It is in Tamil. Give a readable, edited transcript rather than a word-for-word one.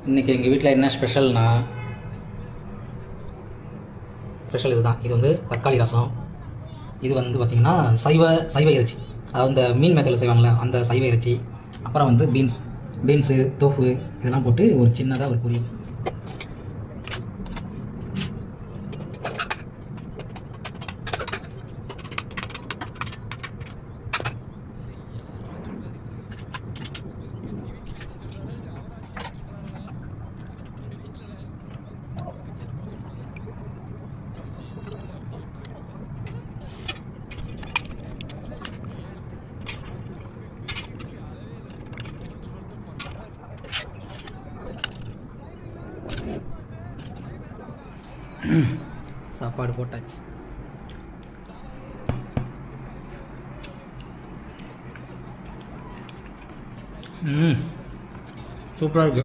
இன்றைக்கி எங்கள் வீட்டில் என்ன ஸ்பெஷல்னா, ஸ்பெஷல் இதுதான். இது வந்து தக்காளி ரசம். இது வந்து பார்த்திங்கன்னா சைவ இறைச்சி, அதாவது இந்த மீன் மேக்கரில் செய்வாங்களே அந்த சைவ இறைச்சி. அப்புறம் வந்து பீன்ஸு தோப்பு இதெல்லாம் போட்டு ஒரு சின்னதாக ஒரு பொரியல். சாப்பாடு போட்டாச்சு. சூப்பராக இருக்குது.